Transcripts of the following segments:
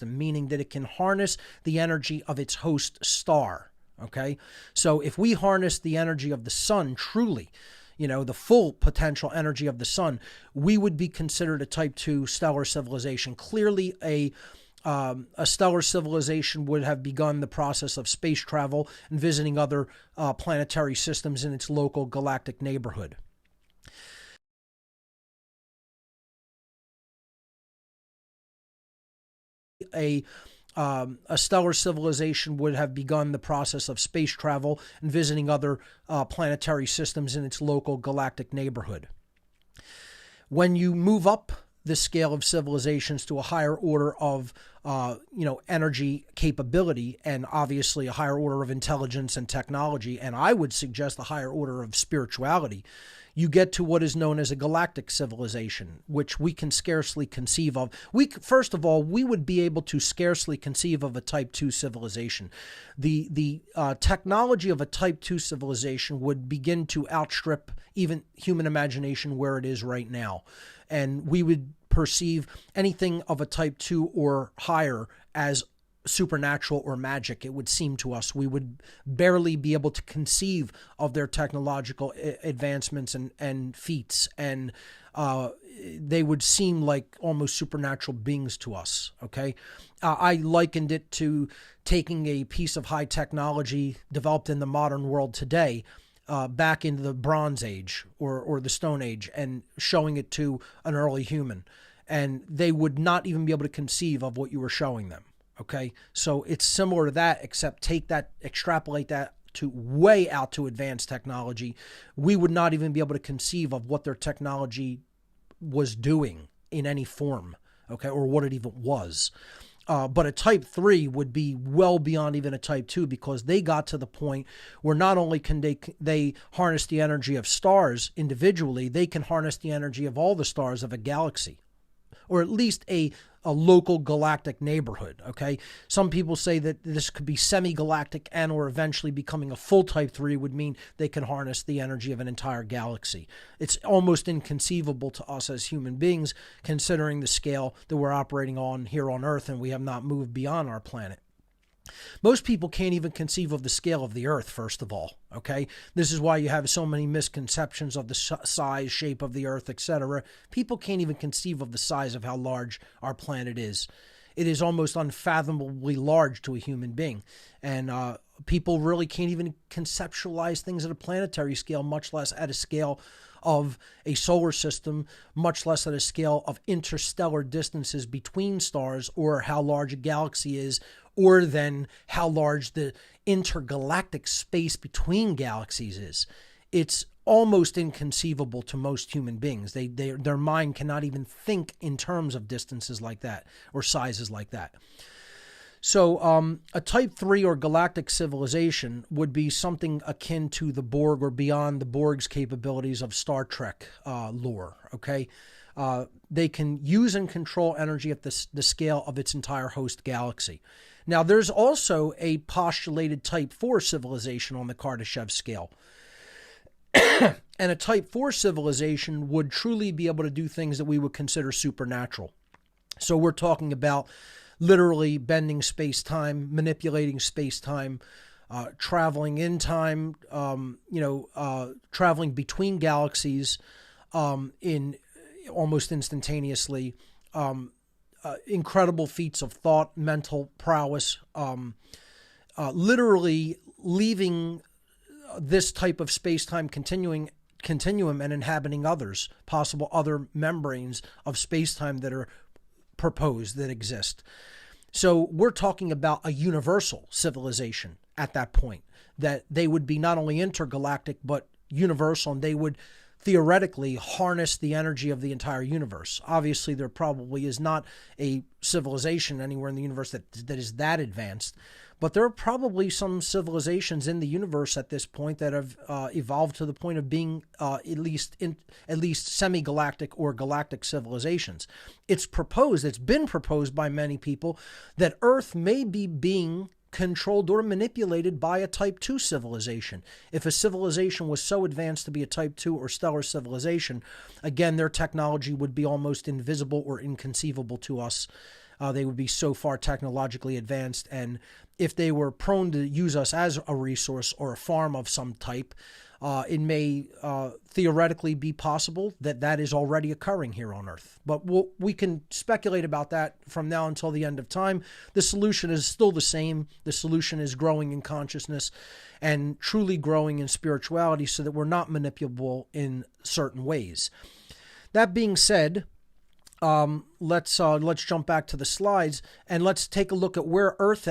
system, meaning that it can harness the energy of its host star. Okay, so if we harness the energy of the sun truly, the full potential energy of the sun, we would be considered a type 2 stellar civilization. Clearly, a stellar civilization would have begun the process of space travel and visiting other planetary systems in its local galactic neighborhood. A stellar civilization would have begun the process of space travel and visiting other planetary systems in its local galactic neighborhood. When you move up the scale of civilizations to a higher order of energy capability, and obviously a higher order of intelligence and technology, and I would suggest a higher order of spirituality, you get to what is known as a galactic civilization, which we can scarcely conceive of. First of all, we would be able to scarcely conceive of a type 2 civilization. The technology of a type 2 civilization would begin to outstrip even human imagination where it is right now. And we would perceive anything of a type 2 or higher as supernatural or magic. It would seem to us we would barely be able to conceive of their technological advancements and feats, and they would seem like almost supernatural beings to us. Okay, I likened it to taking a piece of high technology developed in the modern world today back into the Bronze Age or the Stone Age and showing it to an early human, and they would not even be able to conceive of what you were showing them. Okay, so it's similar to that, except extrapolate that to way out to advanced technology. We would not even be able to conceive of what their technology was doing in any form, okay, or what it even was. But a type 3 would be well beyond even a type 2, because they got to the point where not only can they harness the energy of stars individually, they can harness the energy of all the stars of a galaxy, or at least a local galactic neighborhood. Okay, some people say that this could be semi-galactic, and or eventually becoming a full type 3 would mean they can harness the energy of an entire galaxy. It's almost inconceivable to us as human beings, considering the scale that we're operating on here on Earth, and we have not moved beyond our planet. Most people can't even conceive of the scale of the Earth, first of all, okay? This is why you have so many misconceptions of the size, shape of the Earth, etc. People can't even conceive of the size of how large our planet is. It is almost unfathomably large to a human being. And people really can't even conceptualize things at a planetary scale, much less at a scale of a solar system, much less at a scale of interstellar distances between stars, or how large a galaxy is, or then how large the intergalactic space between galaxies is. It's almost inconceivable to most human beings. Their mind cannot even think in terms of distances like that or sizes like that. So a type 3 or galactic civilization would be something akin to the Borg, or beyond the Borg's capabilities of Star Trek lore, okay? They can use and control energy at the scale of its entire host galaxy. Now, there's also a postulated type 4 civilization on the Kardashev scale. And a type 4 civilization would truly be able to do things that we would consider supernatural. So we're talking about literally bending space-time, manipulating space-time, traveling in time, traveling between galaxies in almost instantaneously, incredible feats of thought, mental prowess, literally leaving this type of space-time continuum and inhabiting others, possible other membranes of space-time that are proposed, that exist. So we're talking about a universal civilization at that point, that they would be not only intergalactic but universal, and they would theoretically harness the energy of the entire universe. Obviously, there probably is not a civilization anywhere in the universe that is that advanced, but there are probably some civilizations in the universe at this point that have evolved to the point of being at least semi-galactic or galactic civilizations. It's been proposed by many people that Earth may be being controlled or manipulated by a type 2 civilization. If a civilization was so advanced to be a type 2 or stellar civilization, again, their technology would be almost invisible or inconceivable to us. They would be so far technologically advanced, and if they were prone to use us as a resource or a farm of some type, it may theoretically be possible that that is already occurring here on Earth. But we can speculate about that from now until the end of time. The solution is still the same. The solution is growing in consciousness and truly growing in spirituality so that we're not manipulable in certain ways. That being said, let's jump back to the slides and let's take a look at where Earth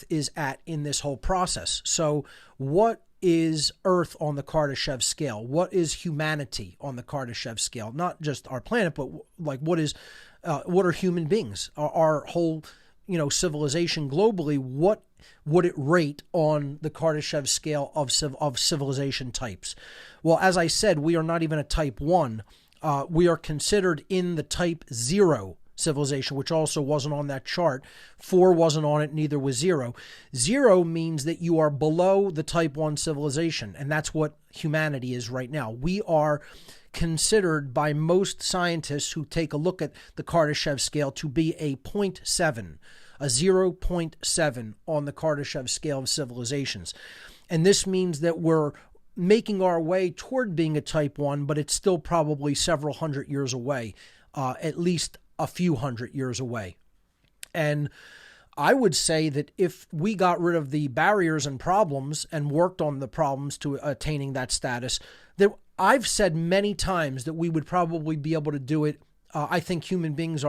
is at in this whole process. So what is Earth on the Kardashev scale? What is humanity on the Kardashev scale? Not just our planet, but like what are human beings? Our whole, civilization globally, what would it rate on the Kardashev scale of civilization types? Well, as I said, we are not even a type 1. We are considered in the type 0 civilization, which also wasn't on that chart. 4 wasn't on it, neither was 0. 0 means that you are below the type 1 civilization, and that's what humanity is right now. We are considered by most scientists who take a look at the Kardashev scale to be a 0.7, a 0.7 on the Kardashev scale of civilizations. And this means that we're making our way toward being a type 1, but it's still probably several hundred years away, at least a few hundred years away. And I would say that if we got rid of the barriers and problems and worked on the problems to attaining that status, that I've said many times that we would probably be able to do it. I think human beings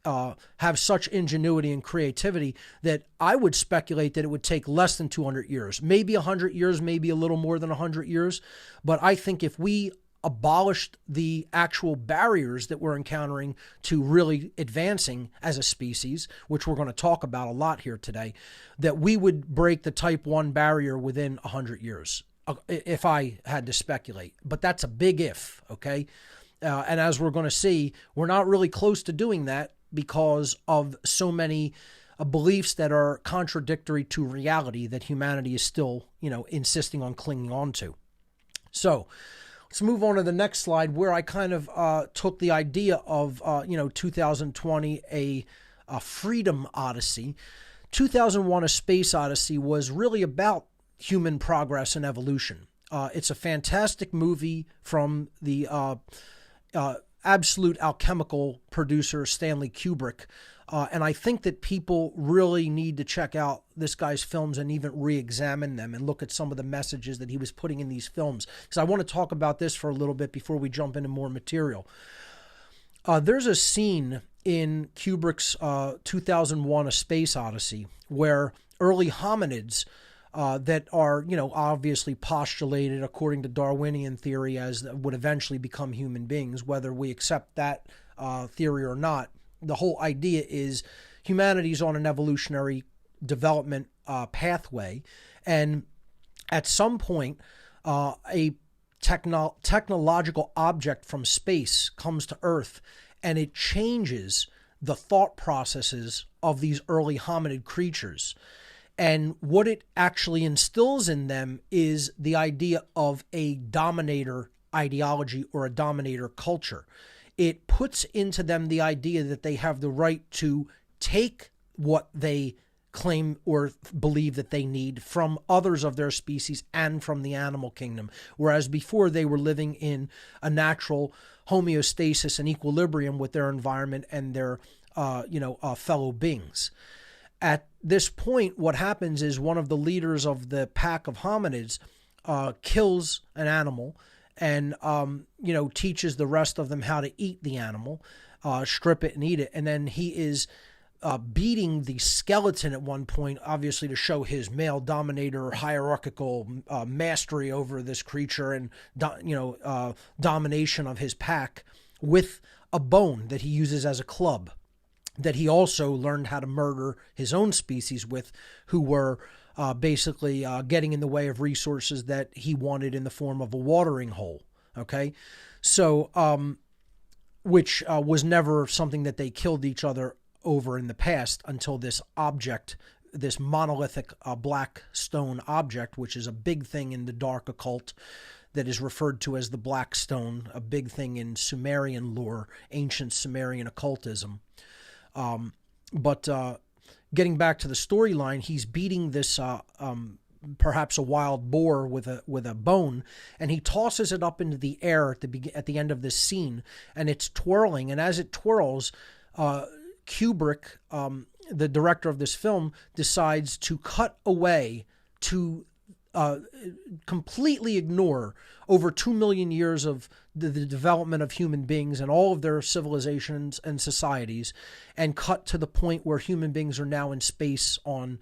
have such ingenuity and creativity that I would speculate that it would take less than 200 years, maybe 100 years, maybe a little more than 100 years. But I think if we abolished the actual barriers that we're encountering to really advancing as a species, which we're going to talk about a lot here today, that we would break the type 1 barrier within 100 years, if I had to speculate. But that's a big if, okay? And as we're going to see, we're not really close to doing that because of so many beliefs that are contradictory to reality that humanity is still, insisting on clinging on to. So let's move on to the next slide, where I kind of took the idea of, 2020, a freedom odyssey. 2001: A Space Odyssey was really about human progress and evolution. It's a fantastic movie from the absolute alchemical producer Stanley Kubrick. And I think that people really need to check out this guy's films and even re-examine them and look at some of the messages that he was putting in these films. Because I want to talk about this for a little bit before we jump into more material. There's a scene in Kubrick's 2001: A Space Odyssey where early hominids that are, obviously postulated according to Darwinian theory as would eventually become human beings, whether we accept that theory or not. The whole idea is humanity's on an evolutionary development pathway, and at some point, a technological object from space comes to Earth, and it changes the thought processes of these early hominid creatures. And what it actually instills in them is the idea of a dominator ideology or a dominator culture. It puts into them the idea that they have the right to take what they claim or believe that they need from others of their species and from the animal kingdom, whereas before they were living in a natural homeostasis and equilibrium with their environment and their fellow beings. At this point, what happens is one of the leaders of the pack of hominids kills an animal and, teaches the rest of them how to eat the animal, strip it and eat it. And then he is beating the skeleton at one point, obviously to show his male dominator hierarchical mastery over this creature and, domination of his pack with a bone that he uses as a club, that he also learned how to murder his own species with, who were basically getting in the way of resources that he wanted in the form of a watering hole. Okay. So, which was never something that they killed each other over in the past until this object, this monolithic black stone object, which is a big thing in the dark occult that is referred to as the Black Stone, a big thing in Sumerian lore, ancient Sumerian occultism. But getting back to the storyline, he's beating this perhaps a wild boar with a bone, and he tosses it up into the air at the end of this scene, and it's twirling. And as it twirls, Kubrick, the director of this film, decides to cut away to completely ignore over 2 million years of the development of human beings and all of their civilizations and societies, and cut to the point where human beings are now in space on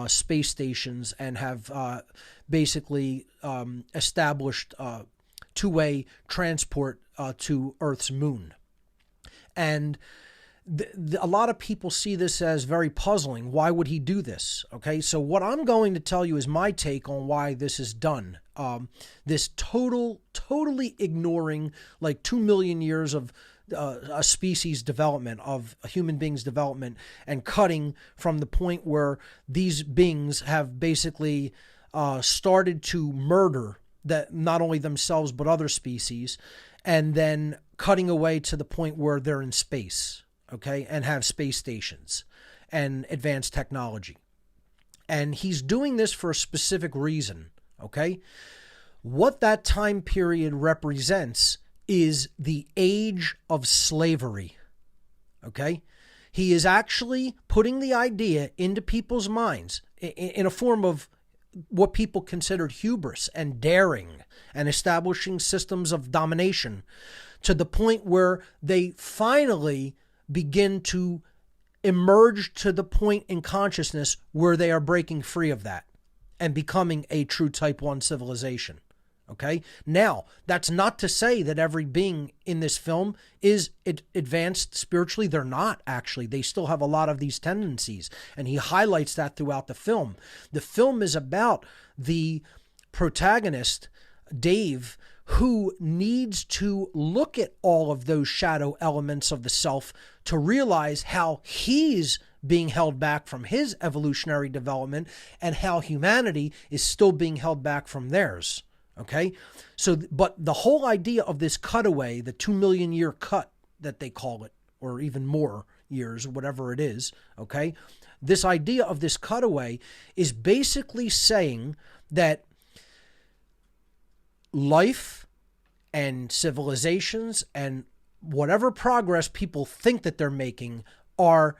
space stations and have basically established two-way transport to Earth's moon. And a lot of people see this as very puzzling. Why would he do this? Okay, so what I'm going to tell you is my take on why this is done. This totally ignoring like 2 million years of a species development, of a human being's development, and cutting from the point where these beings have basically started to murder that not only themselves but other species, and then cutting away to the point where they're in space. Okay, and have space stations and advanced technology. And he's doing this for a specific reason, okay? What that time period represents is the age of slavery, okay? He is actually putting the idea into people's minds in a form of what people considered hubris and daring and establishing systems of domination, to the point where they finally begin to emerge to the point in consciousness where they are breaking free of that and becoming a true type 1 civilization. Okay? Now, that's not to say that every being in this film is advanced spiritually. They're not, actually. They still have a lot of these tendencies, and he highlights that throughout the film. The film is about the protagonist, Dave, who needs to look at all of those shadow elements of the self to realize how he's being held back from his evolutionary development and how humanity is still being held back from theirs. Okay? So, but the whole idea of this cutaway, the 2 million year cut that they call it, or even more years, whatever it is, okay? This idea of this cutaway is basically saying that life and civilizations and whatever progress people think that they're making are